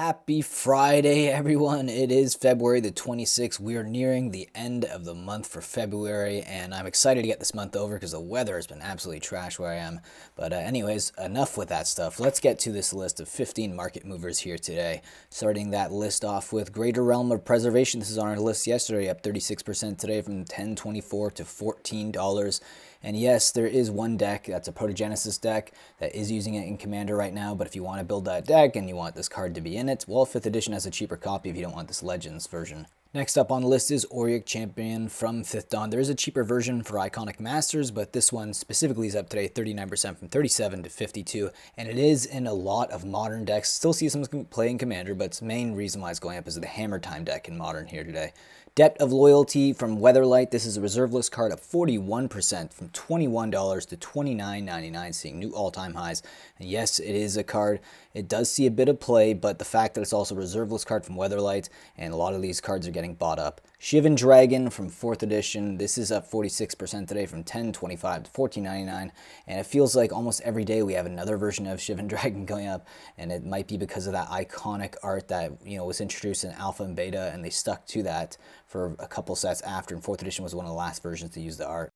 Happy Friday, everyone. It is February the 26th. We are nearing the end of the month for February, and I'm excited to get this month over because the weather has been absolutely trash where I am. But anyways, enough with that stuff. Let's get to this list of 15 market movers here today. Starting that list off with Greater Realm of Preservation. This is on our list yesterday, up 36% today from $10.24 to $14. And yes, there is one deck, that's a Protogenesis deck, that is using it in Commander right now, but if you want to build that deck and you want this card to be in it, well, 5th edition has a cheaper copy if you don't want this Legends version. Next up on the list is Auric Champion from 5th Dawn. There is a cheaper version for Iconic Masters, but this one specifically is up today 39% from 37 to 52, and it is in a lot of Modern decks. Still see some play in Commander, but its main reason why it's going up is the Hammer Time deck in Modern here today. Depth of Loyalty from Weatherlight. This is a reserve list card up 41% from $21 to $29.99, seeing new all-time highs. And yes, it is a card. It does see a bit of play, but the fact that it's also a reserve list card from Weatherlight, and a lot of these cards are getting bought up. Shivan Dragon from 4th edition. This is up 46% today from $10.25 to $14.99, and it feels like almost every day we have another version of Shivan Dragon going up, and it might be because of that iconic art that was introduced in Alpha and Beta, and they stuck to that for a couple sets after, and 4th edition was one of the last versions to use the art.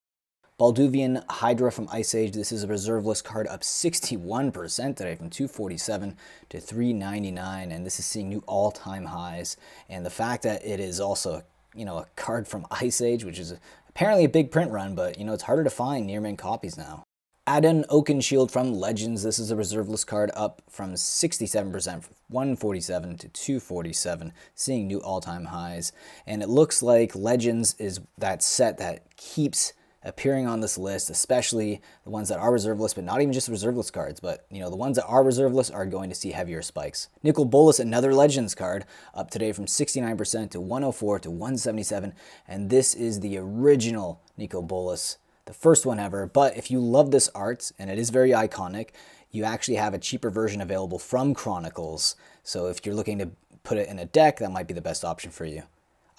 Balduvian Hydra from Ice Age. This is a reserve list card up 61% today from $247 to $399, and this is seeing new all-time highs. And the fact that it is also a card from Ice Age, which is apparently a big print run, but it's harder to find near mint copies now. Adon Oakenshield from Legends. This is a reserve list card up from 67% from $147 to $247, seeing new all-time highs. And it looks like Legends is that set that keeps appearing on this list, especially the ones that are reserve list, but not even just reserve list cards, but the ones that are reserve list are going to see heavier spikes. Nicol Bolas, another Legends card, up today from 69% to $104 to $177, and this is the original Nicol Bolas, the first one ever. But if you love this art, and it is very iconic, you actually have a cheaper version available from Chronicles, so if you're looking to put it in a deck, that might be the best option for you.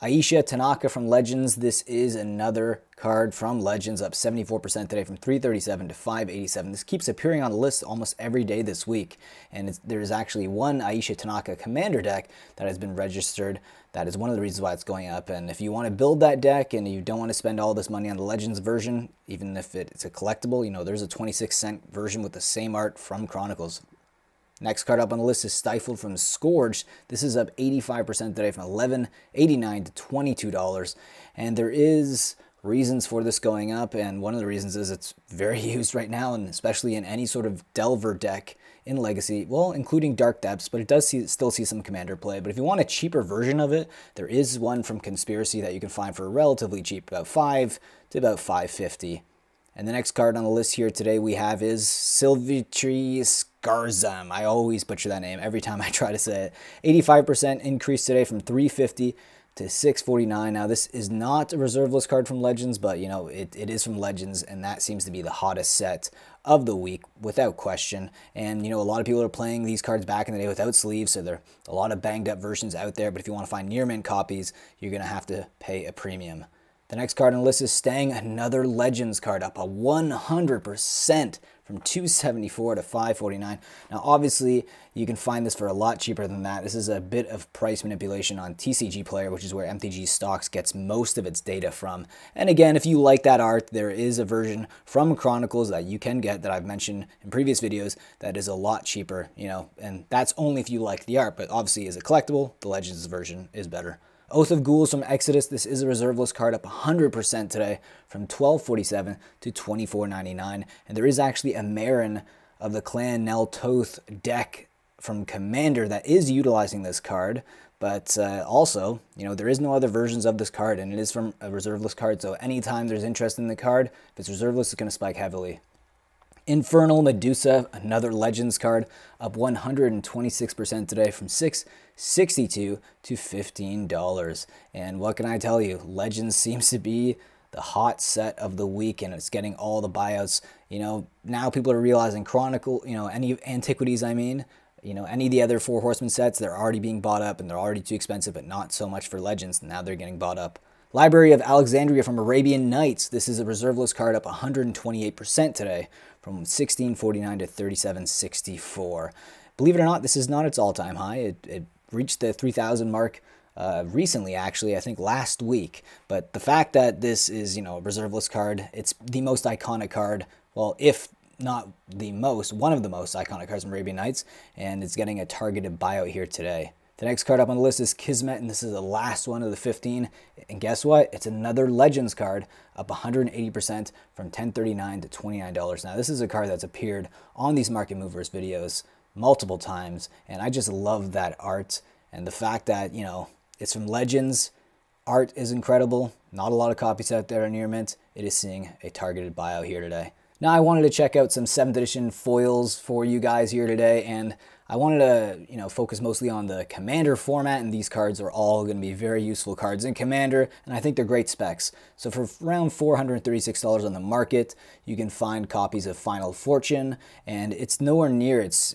Aisha Tanaka from Legends. This is another card from Legends, up 74% today from $337 to $587. This keeps appearing on the list almost every day this week, and there's actually one Aisha Tanaka Commander deck that has been registered. That is one of the reasons why it's going up, and if you want to build that deck and you don't want to spend all this money on the Legends version, even if it's a collectible, there's a 26-cent version with the same art from Chronicles. Next card up on the list is Stifled from Scourge. This is up 85% today from $11.89 to $22. And there is reasons for this going up, and one of the reasons is it's very used right now, and especially in any sort of Delver deck in Legacy, well, including Dark Depths, but it does still see some Commander play. But if you want a cheaper version of it, there is one from Conspiracy that you can find for relatively cheap, about $5 to about $5.50. And the next card on the list here today we have is Silvitri Skarzam. I always butcher that name every time I try to say it. 85% increase today from $350 to $649. Now this is not a reserve list card from Legends, but it is from Legends, and that seems to be the hottest set of the week without question. And a lot of people are playing these cards back in the day without sleeves, so there are a lot of banged up versions out there, but if you want to find near mint copies, you're going to have to pay a premium. The next card on the list is Stang, another Legends card, up 100% from $274 to $549. Now, obviously, you can find this for a lot cheaper than that. This is a bit of price manipulation on TCG Player, which is where MTG Stocks gets most of its data from. And again, if you like that art, there is a version from Chronicles that you can get that I've mentioned in previous videos that is a lot cheaper, and that's only if you like the art. But obviously, as a collectible, the Legends version is better. Oath of Ghouls from Exodus. This is a reserve list card, up 100% today from $12.47 to $24.99. And there is actually a Marin of the Clan Nel Toth deck from Commander that is utilizing this card. But also, there is no other versions of this card, and it is from a reserve list card. So anytime there's interest in the card, if it's reserve list, it's going to spike heavily. Infernal Medusa, another Legends card, up 126% today from $6.62 to $15. And what can I tell you? Legends seems to be the hot set of the week, and it's getting all the buyouts. Now people are realizing Chronicle, any Antiquities, any of the other Four Horsemen sets, they're already being bought up, and they're already too expensive, but not so much for Legends. Now they're getting bought up. Library of Alexandria from Arabian Nights. This is a reserve list card, up 128% today from $16.49 to $37.64. Believe it or not, this is not its all-time high. It reached the 3,000 mark recently, actually, I think last week. But the fact that this is, you know, a reserve list card, it's the most iconic card, well, if not the most, one of the most iconic cards from Arabian Nights, and it's getting a targeted buyout here today. The next card up on the list is Kismet, and this is the last one of the 15. And guess what? It's another Legends card, up 180% from $10.39 to $29. Now, this is a card that's appeared on these Market Movers videos multiple times, and I just love that art. And the fact that, you know, it's from Legends, art is incredible. Not a lot of copies out there are near mint. It is seeing a targeted buyout here today. Now, I wanted to check out some 7th edition foils for you guys here today, and I wanted to, you know, focus mostly on the Commander format, and these cards are all going to be very useful cards in Commander, and I think they're great specs. So for around $436 on the market, you can find copies of Final Fortune, and it's nowhere near its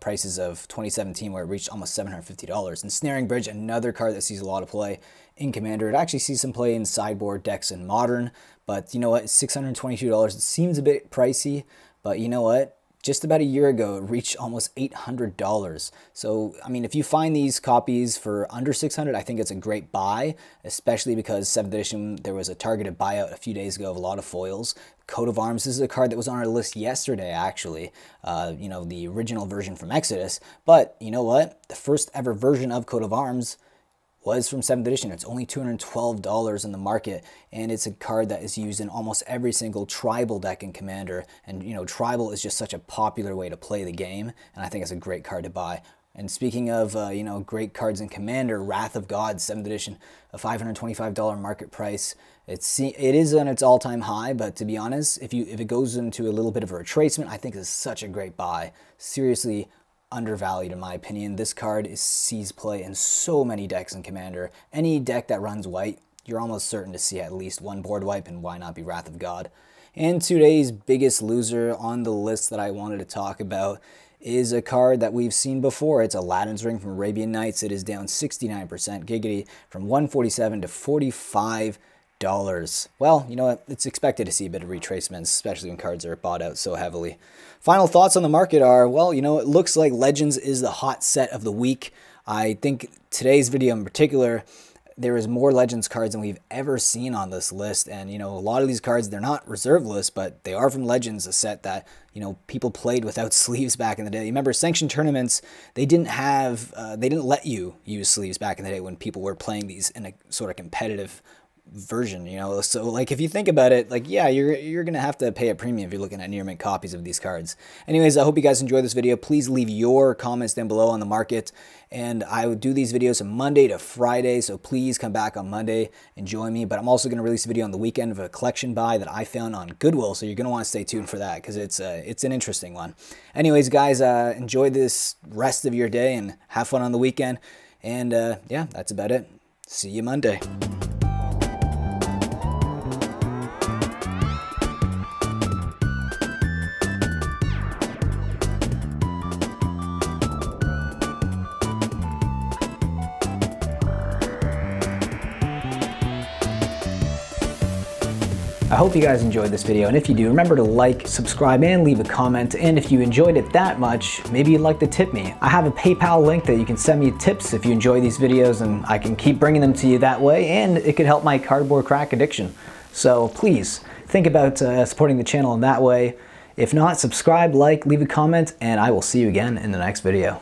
prices of 2017, where it reached almost $750. And Snaring Bridge, another card that sees a lot of play in Commander. It actually sees some play in sideboard decks in Modern, but you know what, $622, it seems a bit pricey, but you know what? Just about a year ago, it reached almost $800. So, I mean, if you find these copies for under $600, I think it's a great buy, especially because 7th edition, there was a targeted buyout a few days ago of a lot of foils. Coat of Arms, this is a card that was on our list yesterday, actually. You know, the original version from Exodus. But, you know what? The first ever version of Coat of Arms was from 7th edition. It's only $212 in the market, and it's a card that is used in almost every single tribal deck in Commander. And you know, tribal is just such a popular way to play the game, and I think it's a great card to buy. And speaking of you know, great cards in Commander, Wrath of God, 7th edition, a $525 market price. It is on its all-time high, but to be honest, if it goes into a little bit of a retracement, I think it's such a great buy. Seriously undervalued in my opinion. This card sees play in so many decks in Commander. Any deck that runs white, you're almost certain to see at least one board wipe, and why not be Wrath of God? And today's biggest loser on the list that I wanted to talk about is a card that we've seen before. It's Aladdin's Ring from Arabian Nights. It is down 69%, giggity, from $147 to $45. Well, you know what? It's expected to see a bit of retracements, especially when cards are bought out so heavily. Final thoughts on the market are, well, you know, it looks like Legends is the hot set of the week. I think today's video in particular, there is more Legends cards than we've ever seen on this list. And, you know, a lot of these cards, they're not reserve lists, but they are from Legends, a set that, you know, people played without sleeves back in the day. You remember sanctioned tournaments, they didn't let you use sleeves back in the day when people were playing these in a sort of competitive version, you know. So like, if you think about it, like, yeah, you're gonna have to pay a premium if you're looking at near mint copies of these cards. Anyways, I hope you guys enjoyed this video. Please leave your comments down below on the market, and I would do these videos from Monday to Friday, so please come back on Monday and join me. But I'm also going to release a video on the weekend of a collection buy that I found on Goodwill, so you're going to want to stay tuned for that, because it's an interesting one. Anyways, guys, enjoy this rest of your day and have fun on the weekend, and yeah, that's about it. See you Monday. I hope you guys enjoyed this video, and if you do, remember to like, subscribe, and leave a comment. And if you enjoyed it that much, maybe you'd like to tip me. I have a PayPal link that you can send me tips if you enjoy these videos, and I can keep bringing them to you that way, and it could help my cardboard crack addiction. So please think about supporting the channel in that way. If not, subscribe, like, leave a comment, and I will see you again in the next video.